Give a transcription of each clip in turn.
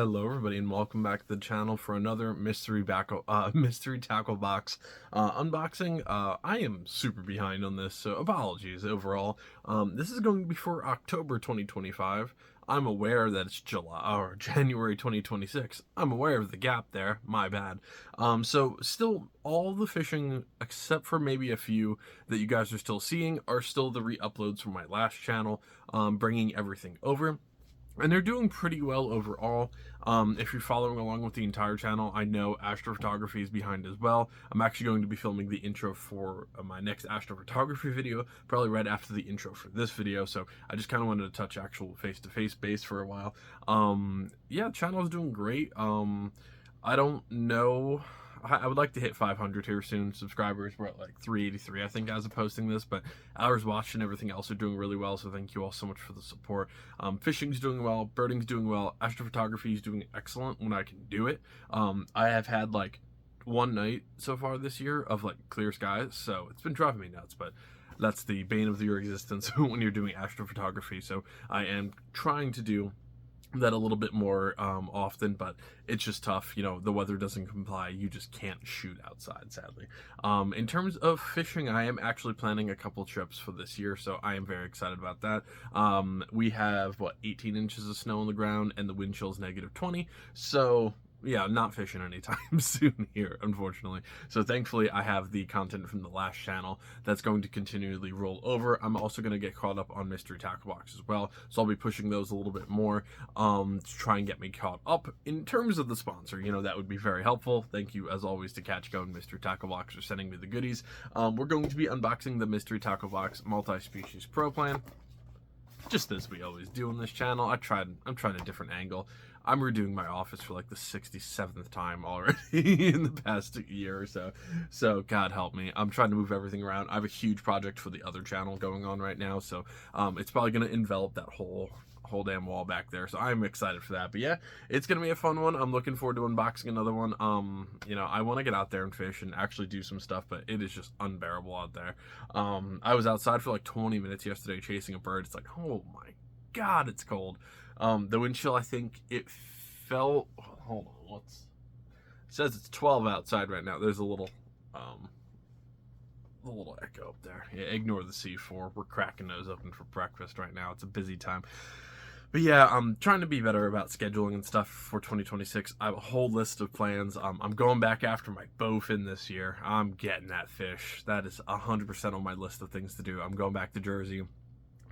Hello everybody and welcome back to the channel for another mystery tackle box unboxing. I am super behind on this, so apologies overall. This is going to be for October 2025. I'm aware that it's July or January 2026. I'm aware of the gap there, my bad. So still all the fishing except for maybe a few that you guys are still seeing are still the re-uploads from my last channel, bringing everything over. And they're doing pretty well overall. If you're following along with the entire channel, I know astrophotography is behind as well. I'm actually going to be filming the intro for my next astrophotography video, probably right after the intro for this video. So I just kind of wanted to touch actual face-to-face base for a while. Yeah, the channel is doing great. I don't know. I would like to hit 500 here soon. Subscribers, we're at like 383, I think, as of posting this, but hours watched and everything else are doing really well, so thank you all so much for the support. Fishing's doing well, birding's doing well, astrophotography is doing excellent when I can do it. I have had like one night so far this year of like clear skies, so it's been driving me nuts, but that's the bane of your existence when you're doing astrophotography, so I am trying to do that a little bit more often, but it's just tough. You know, the weather doesn't comply. You just can't shoot outside, sadly. In terms of fishing, I am actually planning a couple trips for this year, so I am very excited about that. We have, 18 inches of snow on the ground, and the wind chill's -20, so yeah, not fishing anytime soon here, unfortunately. So thankfully, I have the content from the last channel that's going to continually roll over. I'm also going to get caught up on Mystery Tackle Box as well, so I'll be pushing those a little bit more to try and get me caught up. In terms of the sponsor, you know, that would be very helpful. Thank you, as always, to Catch Go and Mystery Tackle Box for sending me the goodies. We're going to be unboxing the Mystery Tackle Box Multi-Species Pro Plan, just as we always do on this channel. I'm trying a different angle. I'm redoing my office for like the 67th time already in the past year or so. So God help me. I'm trying to move everything around. I have a huge project for the other channel going on right now, so it's probably going to envelop that whole damn wall back there, so I'm excited for that. But yeah, it's gonna be a fun one. I'm looking forward to unboxing another one. You know, I want to get out there and fish and actually do some stuff, but it is just unbearable out there. I was outside for like 20 minutes yesterday chasing a bird. It's like, oh my God, it's cold. The wind chill, I think it felt, hold on, it says it's 12 outside right now. There's a little echo up there. Yeah, ignore the C4. We're cracking those open for breakfast right now. It's a busy time. But yeah, I'm trying to be better about scheduling and stuff for 2026. I have a whole list of plans. I'm going back after my bowfin this year. I'm getting that fish. That is 100% on my list of things to do. I'm going back to Jersey.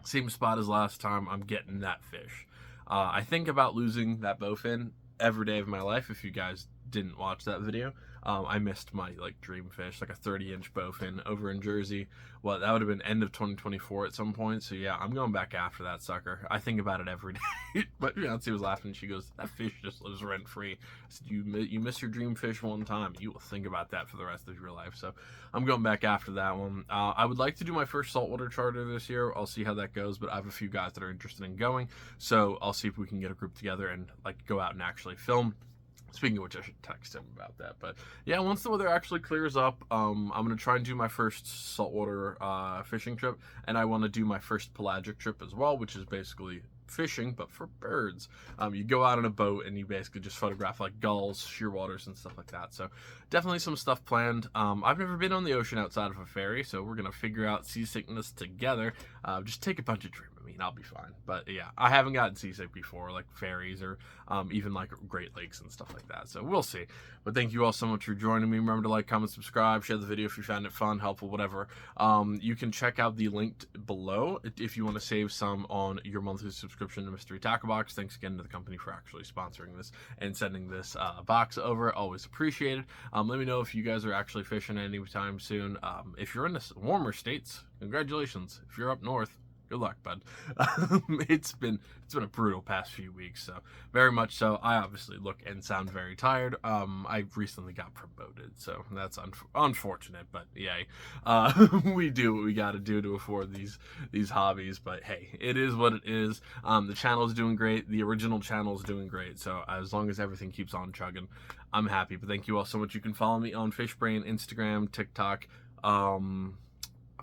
Same spot as last time. I'm getting that fish. I think about losing that bowfin every day of my life. If you guys didn't watch that video, I missed my dream fish, like a 30-inch bowfin over in Jersey. Well, that would have been end of 2024 at some point. So yeah, I'm going back after that sucker. I think about it every day. But Fiance was laughing. She goes, "That fish just lives rent free." I said, "You miss your dream fish one time, you will think about that for the rest of your life." So I'm going back after that one. I would like to do my first saltwater charter this year. I'll see how that goes, but I have a few guys that are interested in going, so I'll see if we can get a group together and go out and actually film. Speaking of which, I should text him about that. But yeah, once the weather actually clears up, I'm going to try and do my first saltwater fishing trip. And I want to do my first pelagic trip as well, which is basically fishing, but for birds. You go out on a boat and you basically just photograph like gulls, shearwaters, and stuff like that. So definitely some stuff planned. I've never been on the ocean outside of a ferry, so we're going to figure out seasickness together. Just take a bunch of Dramamine. I'll be fine. But yeah, I haven't gotten seasick before, like ferries or even like Great Lakes and stuff like that. So we'll see. But thank you all so much for joining me. Remember to like, comment, subscribe, share the video if you found it fun, helpful, whatever. You can check out the link below if you want to save some on your monthly subscription to Mystery Tackle Box. Thanks again to the company for actually sponsoring this and sending this box over. Always appreciated. Let me know if you guys are actually fishing anytime soon. If you're in the warmer states, congratulations. If you're up north, good luck, bud. It's been a brutal past few weeks, so very much so. I obviously look and sound very tired. I recently got promoted, so that's unfortunate, but yay. We do what we got to do to afford these hobbies, but hey, it is what it is. The channel is doing great. The original channel is doing great, so as long as everything keeps on chugging, I'm happy. But thank you all so much. You can follow me on Fishbrain, Instagram, TikTok.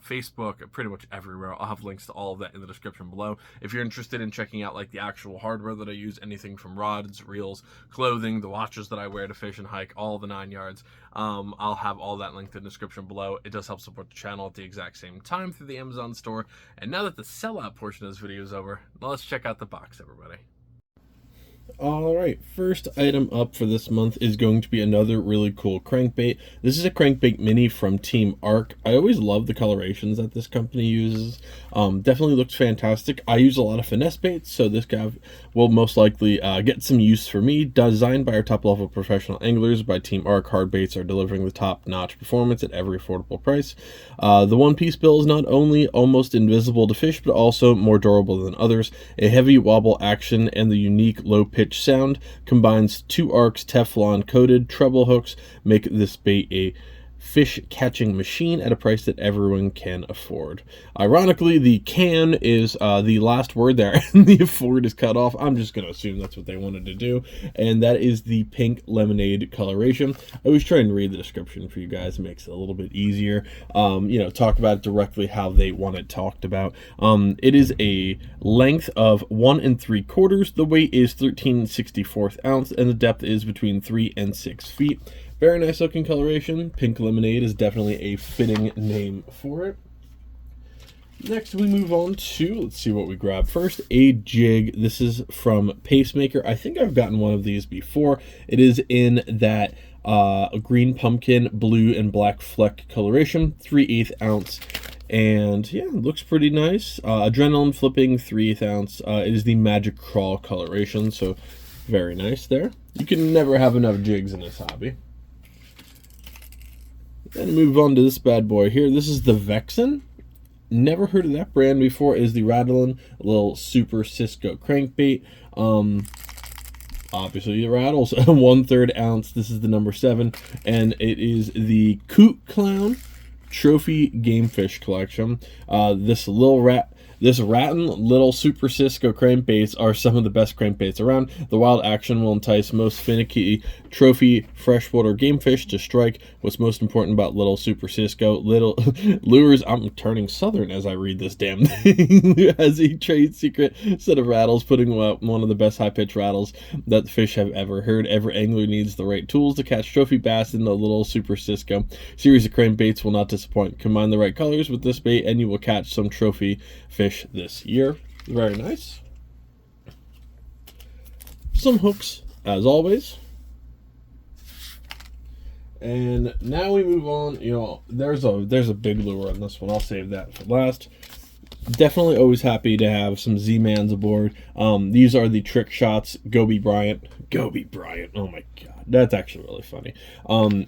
Facebook, pretty much everywhere. I'll have links to all of that in the description below. If you're interested in checking out like the actual hardware that I use, anything from rods, reels, clothing, the watches that I wear to fish and hike, all the 9 yards, I'll have all that linked in the description below. It does help support the channel at the exact same time through the Amazon store. And now that the sellout portion of this video is over, let's check out the box, everybody. Alright, first item up for this month is going to be another really cool crankbait. This is a crankbait mini from Team Arc. I always love the colorations that this company uses. Definitely looks fantastic. I use a lot of finesse baits, so this guy will most likely get some use for me. Designed by our top-level professional anglers by Team Arc, hard baits are delivering the top-notch performance at every affordable price. The one-piece bill is not only almost invisible to fish, but also more durable than others. A heavy wobble action and the unique low-pitch sound combines 2 Arc's Teflon coated treble hooks make this bait a fish catching machine at a price that everyone can afford. Ironically, the can is the last word there and the afford is cut off. I'm just gonna assume that's what they wanted to do, and that is the pink lemonade coloration. I always try and read the description for you guys. It makes it a little bit easier. Talk about it directly how they want it talked about. It is a length of 1 3/4. The weight is 13/64 ounce, and the depth is between 3 and 6 feet. Very nice looking coloration. Pink Lemonade is definitely a fitting name for it. Next we move on to, let's see what we grab first, a jig. This is from Pacemaker. I think I've gotten one of these before. It is in that green pumpkin, blue and black fleck coloration, 3/8 ounce. And yeah, it looks pretty nice. Adrenaline flipping, 3/8 ounce. It is the Magic Crawl coloration, so very nice there. You can never have enough jigs in this hobby. Then move on to this bad boy here. This is the Vexen. Never heard of that brand before. It is the Rattlin' little Super Cisco crankbait. Obviously it rattles. 1/3 ounce. This is the number 7, and it is the Coot Clown Trophy Game Fish Collection. This Rattlin' little Super Cisco crankbaits are some of the best crankbaits around. The wild action will entice most finicky trophy freshwater game fish to strike. What's most important about little Super Cisco little lures, I'm turning southern as I read this damn thing, has a trade secret set of rattles, putting one of the best high-pitch rattles that the fish have ever heard. Every angler needs the right tools to catch trophy bass in the little Super Cisco. Series of crankbaits will not disappoint. Combine the right colors with this bait and you will catch some trophy fish this year. Very nice. Some hooks as always. And now we move on. There's a big lure on this one. I'll save that for last. Definitely always happy to have some Z-Mans aboard. These are the Trick Shots Gobi Bryant. Oh my god, that's actually really funny.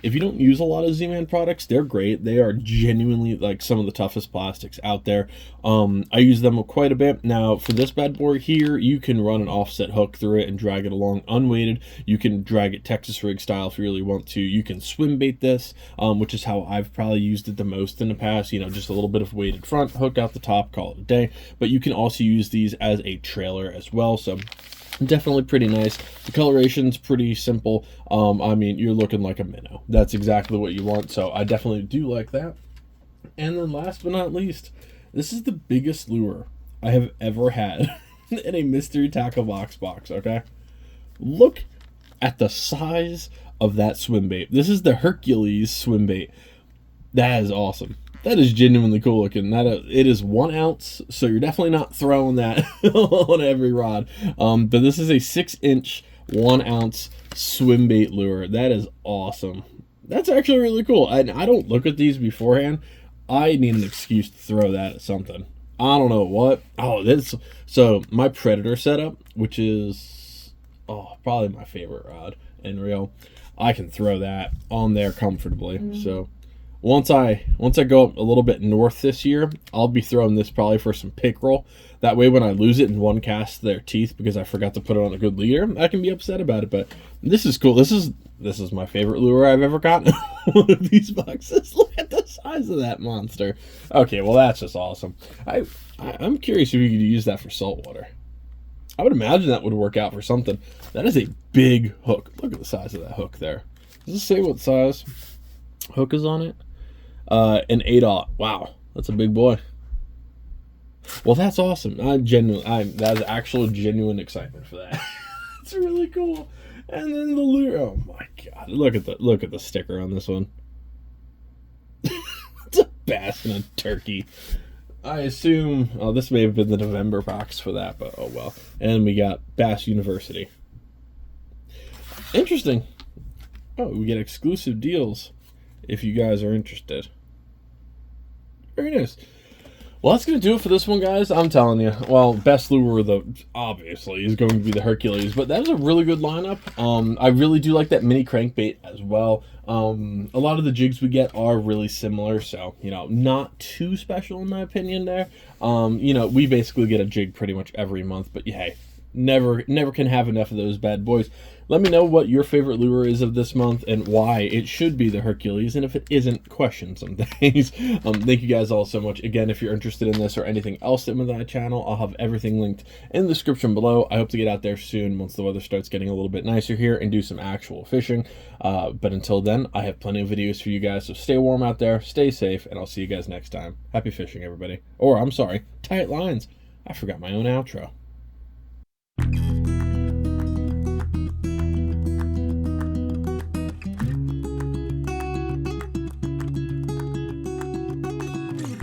If you don't use a lot of Z-Man products, they're great. They are genuinely like some of the toughest plastics out there. I use them quite a bit. Now for this bad boy here, you can run an offset hook through it and drag it along unweighted. You can drag it Texas rig style if you really want to. You can swim bait this, which is how I've probably used it the most in the past. Just a little bit of weighted front, hook out the top, call it a day. But you can also use these as a trailer as well. So definitely pretty nice. The coloration's pretty simple. I mean, you're looking like a minnow. That's exactly what you want. So I definitely do like that. And then last but not least, this is the biggest lure I have ever had in a mystery tackle box, okay? Look at the size of that swim bait. This is the Hercules swim bait. That is awesome. That is genuinely cool looking. It is 1 ounce, so you're definitely not throwing that on every rod. But this is a 6-inch, 1 ounce swim bait lure. That is awesome. That's actually really cool. I don't look at these beforehand. I need an excuse to throw that at something. I don't know what. So my Predator setup, which is probably my favorite rod and reel. I can throw that on there comfortably. So once I go up a little bit north this year, I'll be throwing this probably for some pickerel. That way when I lose it in one cast to their teeth because I forgot to put it on a good leader, I can be upset about it. But this is cool. This is my favorite lure I've ever gotten. One of these boxes. Look at the size of that monster. Okay, well that's just awesome. I'm curious if you could use that for saltwater. I would imagine that would work out for something. That is a big hook. Look at the size of that hook there. Does it say what size hook is on it? An 8/0. Wow. That's a big boy. Well, that's awesome. That's actual genuine excitement for that. It's really cool. And then the lure. Oh my god! Look at the sticker on this one. It's a bass and a turkey. I assume. Oh, this may have been the November box for that, but oh well. And we got Bass University. Interesting. Oh, we get exclusive deals if you guys are interested. Very nice. Well, that's going to do it for this one, guys. I'm telling you. Well, best lure, obviously, is going to be the Hercules. But that was a really good lineup. I really do like that mini crankbait as well. A lot of the jigs we get are really similar. So, not too special in my opinion there. We basically get a jig pretty much every month. But, hey, never can have enough of those bad boys. Let me know what your favorite lure is of this month and why it should be the Hercules, and if it isn't, question some things. Thank you guys all so much. Again, if you're interested in this or anything else in my channel, I'll have everything linked in the description below. I hope to get out there soon once the weather starts getting a little bit nicer here and do some actual fishing. But until then, I have plenty of videos for you guys, so stay warm out there, stay safe, and I'll see you guys next time. Happy fishing, everybody. Or, I'm sorry, tight lines. I forgot my own outro.